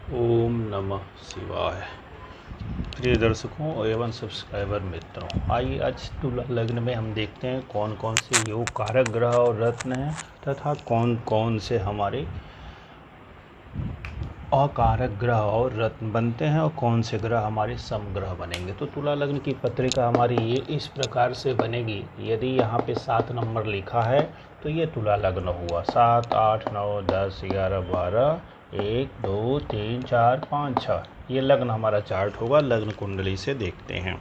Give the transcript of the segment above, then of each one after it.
ओम नमः शिवाय। प्रिय दर्शकों एवं सब्सक्राइबर मित्रों, आइए आज तुला लग्न में हम देखते हैं कौन कौन से योग कारक ग्रह और रत्न हैं तथा कौन कौन से हमारे अकारक ग्रह और रत्न बनते हैं और कौन से ग्रह हमारे समग्रह बनेंगे। तो तुला लग्न की पत्रिका हमारी ये इस प्रकार से बनेगी। यदि यहाँ पे 7 नंबर लिखा है तो ये तुला लग्न हुआ। 7, 8, 9, 10, 11, 12, 1, 2, 3, 4, 5, 6 ये लग्न हमारा चार्ट होगा। लग्न कुंडली से देखते हैं।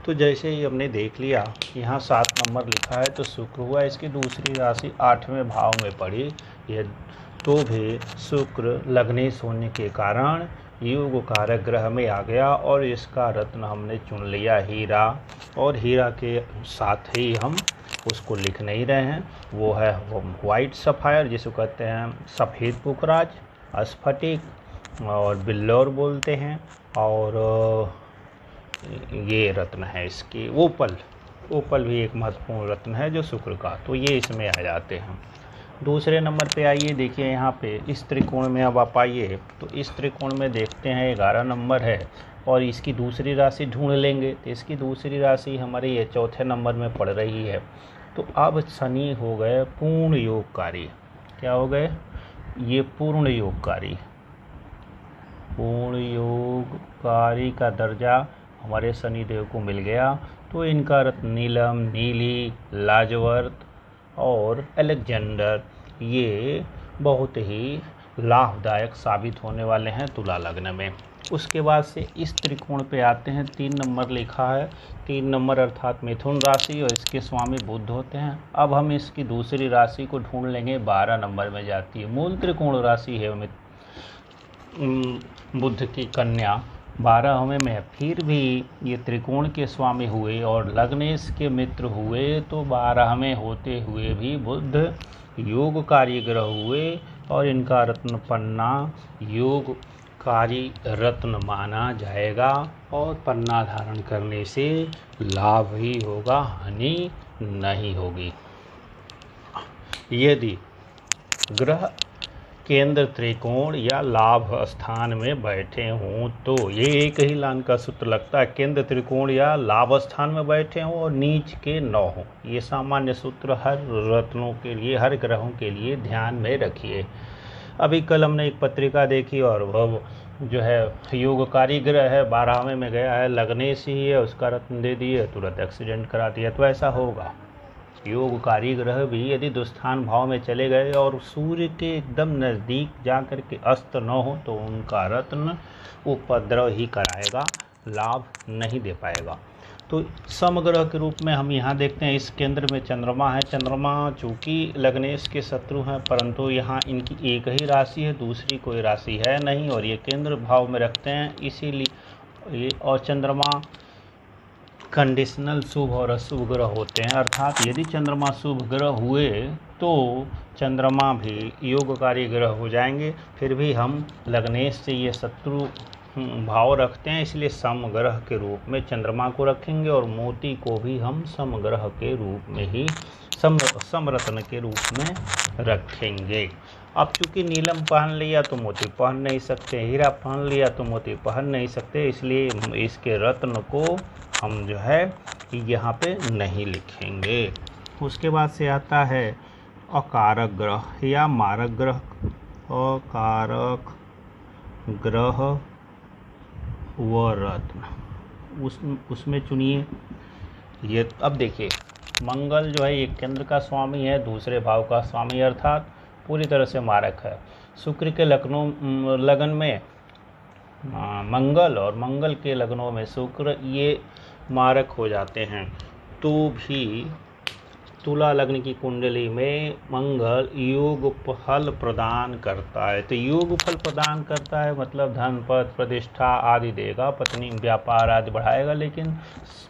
तो जैसे ही हमने देख लिया यहाँ 7 नंबर लिखा है तो शुक्र हुआ। इसकी दूसरी राशि 8वें भाव में पड़ी। यह तो भी शुक्र लग्नेश होने के कारण योग कारक ग्रह में आ गया और इसका रत्न हमने चुन लिया हीरा। और हीरा के साथ ही हम उसको लिख नहीं रहे हैं, वो है वाइट सफ़ायर जिसको कहते हैं सफ़ेद पुखराज, स्फटिक और बिल्लौर बोलते हैं। और ये रत्न है इसकी ओपल भी एक महत्वपूर्ण रत्न है जो शुक्र का, तो ये इसमें आ जाते हैं। दूसरे नंबर पे आइए, देखिए यहाँ पे इस त्रिकोण में अब आप आइए तो इस त्रिकोण में देखते हैं 11 नंबर है और इसकी दूसरी राशि ढूंढ लेंगे तो इसकी दूसरी राशि हमारे ये चौथे नंबर में पड़ रही है। तो अब शनि हो गए पूर्ण योगकारी। क्या हो गए? ये पूर्ण योगकारी का दर्जा हमारे शनिदेव को मिल गया। तो इनका रत्न नीलम, नीली, लाजवर्त और अलेक्जेंडर ये बहुत ही लाभदायक साबित होने वाले हैं तुला लग्न में। उसके बाद से इस त्रिकोण पे आते हैं। 3 नंबर लिखा है। 3 नंबर अर्थात मिथुन राशि और इसके स्वामी बुध होते हैं। अब हम इसकी दूसरी राशि को ढूंढ लेंगे। 12 नंबर में जाती है। मूल त्रिकोण राशि है बुध की कन्या। 12वें में फिर भी ये त्रिकोण के स्वामी हुए और लग्नेश के मित्र हुए तो 12वें होते हुए भी बुध योगकारी ग्रह हुए और इनका रत्न पन्ना योगकारी रत्न माना जाएगा। और पन्ना धारण करने से लाभ ही होगा, हानि नहीं होगी। यदि ग्रह केंद्र त्रिकोण या लाभ स्थान में बैठे हों तो ये एक ही लाइन का सूत्र लगता है। केंद्र त्रिकोण या लाभ स्थान में बैठे हों और नीच के न हों, ये सामान्य सूत्र हर रत्नों के लिए, हर ग्रहों के लिए ध्यान में रखिए। अभी कल हमने एक पत्रिका देखी और वह जो है योगकारी ग्रह है 12वें में गया है, लग्नेश ही है, उसका रत्न दे दिए, तुरंत एक्सीडेंट करा दिया। तो ऐसा होगा। योगकारी ग्रह भी यदि दुस्थान भाव में चले गए और सूर्य के एकदम नज़दीक जाकर के अस्त न हो तो उनका रत्न उपद्रव ही कराएगा, लाभ नहीं दे पाएगा। तो समग्रह के रूप में हम यहाँ देखते हैं इस केंद्र में चंद्रमा है। चंद्रमा चूँकि लग्नेश के शत्रु हैं परंतु यहाँ इनकी एक ही राशि है, दूसरी कोई राशि है नहीं और ये केंद्र भाव में रखते हैं, इसीलिए। और चंद्रमा कंडीशनल शुभ और अशुभ ग्रह होते हैं, अर्थात यदि चंद्रमा शुभ ग्रह हुए तो चंद्रमा भी योगकारी ग्रह हो जाएंगे। फिर भी हम लग्नेश से ये शत्रु भाव रखते हैं, इसलिए समग्रह के रूप में चंद्रमा को रखेंगे और मोती को भी हम समग्रह के रूप में ही समरत्न के रूप में रखेंगे। अब चूँकि नीलम पहन लिया तो मोती पहन नहीं सकते, हीरा पहन लिया तो मोती पहन नहीं सकते, इसलिए इसके रत्न को हम जो है यहाँ पे नहीं लिखेंगे। उसके बाद से आता है अकारक ग्रह या मारक ग्रह। अकारक ग्रह व रत्न उसमें चुनिए। ये अब देखिए मंगल जो है एक केंद्र का स्वामी है, दूसरे भाव का स्वामी अर्थात पूरी तरह से मारक है। शुक्र के लगन में मंगल और मंगल के लग्नों में शुक्र, ये मारक हो जाते हैं। तो भी तुला लग्न की कुंडली में मंगल योग फल प्रदान करता है। तो योग फल प्रदान करता है मतलब धन पद प्रतिष्ठा आदि देगा, पत्नी व्यापार आदि बढ़ाएगा। लेकिन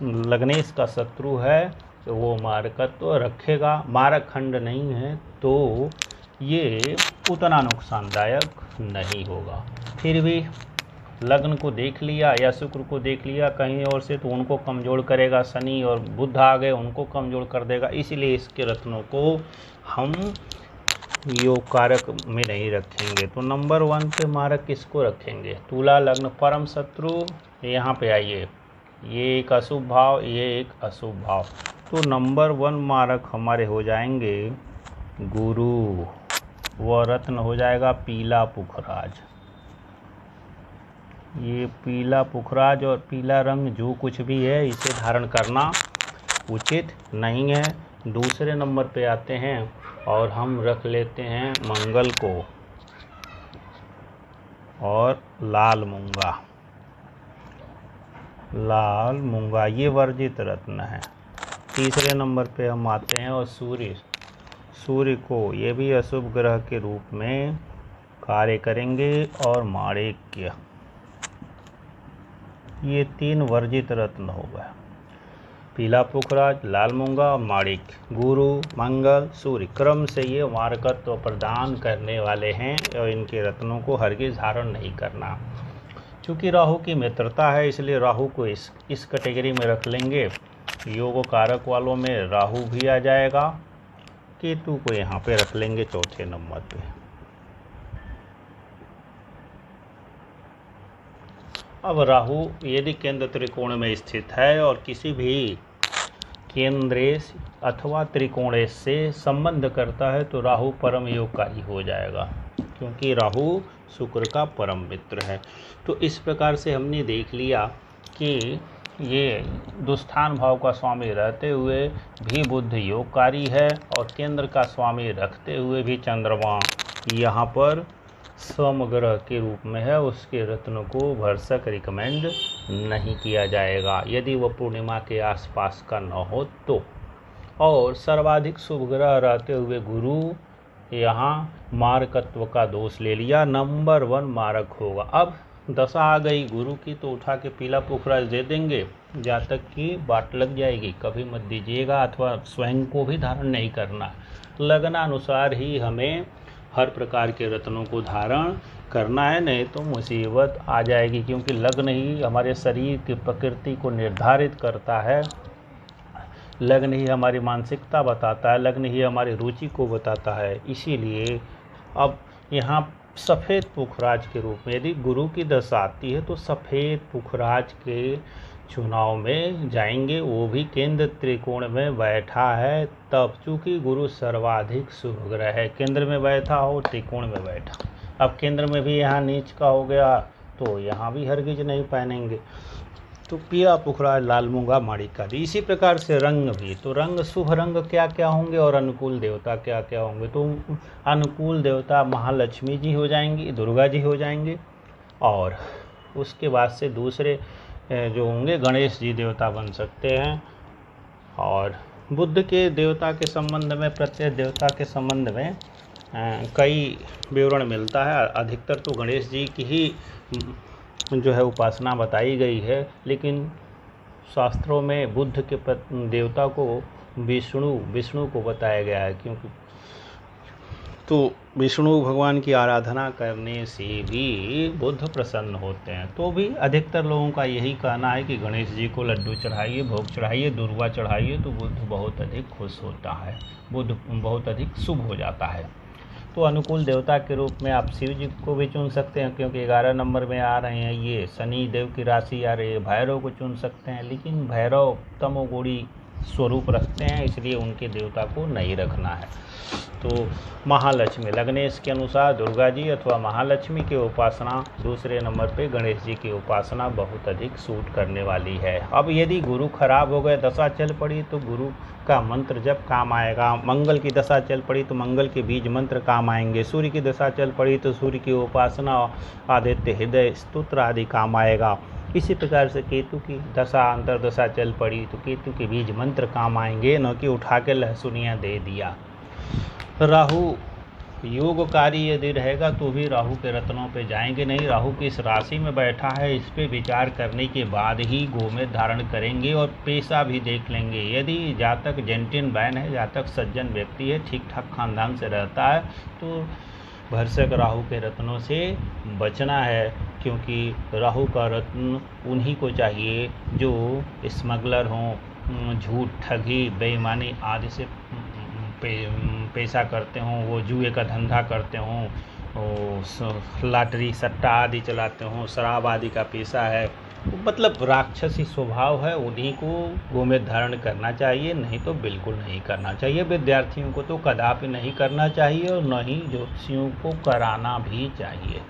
लग्नेश का शत्रु है तो वो मारकत्व रखेगा, मारक खंड नहीं है तो ये उतना नुकसानदायक नहीं होगा। फिर भी लग्न को देख लिया या शुक्र को देख लिया कहीं और से तो उनको कमज़ोर करेगा। शनि और बुध आ गए, उनको कमज़ोर कर देगा। इसीलिए इसके रत्नों को हम योग कारक में नहीं रखेंगे तो नंबर 1 पे मारक किसको रखेंगे? तुला लग्न परम शत्रु, यहाँ पे आइए, ये एक अशुभ भाव, ये एक अशुभ भाव, तो नंबर 1 मारक हमारे हो जाएंगे गुरु, वह रत्न हो जाएगा पीला पुखराज। ये पीला पुखराज और पीला रंग जो कुछ भी है इसे धारण करना उचित नहीं है। दूसरे नंबर पे आते हैं और हम रख लेते हैं मंगल को और लाल मूंगा। लाल मूंगा ये वर्जित रत्न है। तीसरे नंबर पे हम आते हैं और सूर्य को, ये भी अशुभ ग्रह के रूप में कार्य करेंगे, और माणिक्य, ये 3 वर्जित रत्न हो गए, पीला पुखराज, लाल मूंगा और माणिक्य। गुरु, मंगल, सूर्य क्रम से ये मारकत्व प्रदान करने वाले हैं और इनके रत्नों को हरगिज धारण नहीं करना। चूँकि राहु की मित्रता है इसलिए राहु को इस कैटेगरी में रख लेंगे। योग कारक वालों में राहु भी आ जाएगा। केतु को यहाँ पे रख लेंगे चौथे नंबर पे। अब राहु यदि केंद्र त्रिकोण में स्थित है और किसी भी केंद्रेश अथवा त्रिकोणेश से संबंध करता है तो राहु परम योगकारी हो जाएगा, क्योंकि राहु शुक्र का परम मित्र है। तो इस प्रकार से हमने देख लिया कि ये दुष्स्थान भाव का स्वामी रहते हुए भी बुध योगकारी है और केंद्र का स्वामी रखते हुए भी चंद्रमा यहाँ पर समग्रह के रूप में है। उसके रत्नों को भरसक रिकमेंड नहीं किया जाएगा यदि वह पूर्णिमा के आसपास का न हो तो। और सर्वाधिक शुभ ग्रह रहते हुए गुरु यहाँ मारकत्व का दोष ले लिया, नंबर 1 मारक होगा। अब दशा आ गई गुरु की तो उठा के पीला पुखराज दे देंगे, जहाँ तक कि बाट लग जाएगी कभी मत दीजिएगा, अथवा स्वयं को भी धारण नहीं करना। लगनानुसार ही हमें हर प्रकार के रत्नों को धारण करना है, नहीं तो मुसीबत आ जाएगी, क्योंकि लग्न ही हमारे शरीर की प्रकृति को निर्धारित करता है। लग्न ही हमारी मानसिकता बताता है, लग्न ही हमारी रुचि को बताता है। इसीलिए अब यहाँ सफ़ेद पुखराज के रूप में यदि गुरु की दशा आती है तो सफ़ेद पुखराज के चुनाव में जाएंगे, वो भी केंद्र त्रिकोण में बैठा है तब। चूँकि गुरु सर्वाधिक शुभ ग्रह है, केंद्र में बैठा हो त्रिकोण में बैठा, अब केंद्र में भी यहाँ नीच का हो गया तो यहाँ भी हरगिज नहीं पहनेंगे। तो पीला पुखराज, लाल मूंगा, माणिक्य। इसी प्रकार से रंग भी, तो रंग शुभ रंग क्या क्या होंगे और अनुकूल देवता क्या क्या होंगे? तो अनुकूल देवता महालक्ष्मी जी हो जाएंगी, दुर्गा जी हो जाएंगे, और उसके बाद से दूसरे जो होंगे गणेश जी देवता बन सकते हैं। और बुद्ध के देवता के संबंध में, प्रत्येक देवता के संबंध में कई विवरण मिलता है। अधिकतर तो गणेश जी की ही जो है उपासना बताई गई है, लेकिन शास्त्रों में बुद्ध के देवता को विष्णु को बताया गया है, क्योंकि तो विष्णु भगवान की आराधना करने से भी बुद्ध प्रसन्न होते हैं। तो भी अधिकतर लोगों का यही कहना है कि गणेश जी को लड्डू चढ़ाइए, भोग चढ़ाइए, दुर्वा चढ़ाइए तो बुद्ध बहुत अधिक खुश होता है, बुद्ध बहुत अधिक शुभ हो जाता है। तो अनुकूल देवता के रूप में आप शिव जी को भी चुन सकते हैं, क्योंकि 11 नंबर में आ रहे हैं, ये शनि देव की राशि आ रही है। भैरव को चुन सकते हैं, लेकिन भैरव तमोगुणी स्वरूप रखते हैं, इसलिए उनके देवता को नहीं रखना है। तो महालक्ष्मी, लग्नेश के अनुसार दुर्गा जी अथवा महालक्ष्मी की उपासना, दूसरे नंबर पे गणेश जी की उपासना बहुत अधिक सूट करने वाली है। अब यदि गुरु खराब हो गए, दशा चल पड़ी, तो गुरु का मंत्र जब काम आएगा। मंगल की दशा चल पड़ी तो मंगल के बीज मंत्र काम आएंगे। सूर्य की दशा चल पड़ी तो सूर्य की उपासना, आदित्य हृदय स्तोत्र आदि काम आएगा। इसी प्रकार से केतु की दशा, अंतरदशा चल पड़ी तो केतु के बीज मंत्र काम आएंगे, न कि उठा के लहसुनिया दे दिया। राहु योगकारी यदि रहेगा तो भी राहु के रत्नों पे जाएंगे नहीं। राहु किस राशि में बैठा है इस पे विचार करने के बाद ही गोमेद धारण करेंगे और पेशा भी देख लेंगे। यदि जातक जेंटिन बैन है, जातक सज्जन व्यक्ति है, ठीक ठाक खानदान से रहता है, तो भरसक राहु के रत्नों से बचना है, क्योंकि राहु का रत्न उन्हीं को चाहिए जो स्मगलर हों, झूठ, ठगी, बेईमानी आदि से पेशा करते हों, वो जुए का धंधा करते हों, वो लॉटरी सट्टा आदि चलाते हों, शराब आदि का पेशा है, मतलब राक्षसी स्वभाव है, उन्हीं को गोमेद धारण करना चाहिए, नहीं तो बिल्कुल नहीं करना चाहिए। विद्यार्थियों को तो कदापि नहीं करना चाहिए और न ही ज्योतिषियों को कराना भी चाहिए।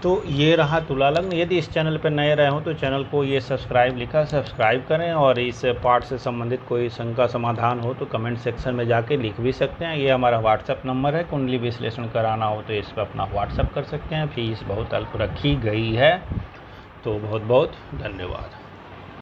तो ये रहा तुला लग्न। यदि इस चैनल पर नए रहे हों तो चैनल को ये सब्सक्राइब लिखा सब्सक्राइब करें, और इस पाठ से संबंधित कोई शंका समाधान हो तो कमेंट सेक्शन में जाके लिख भी सकते हैं। ये हमारा व्हाट्सएप नंबर है, कुंडली विश्लेषण कराना हो तो इस पर अपना व्हाट्सएप कर सकते हैं। फीस बहुत अल्प रखी गई है। तो बहुत बहुत धन्यवाद।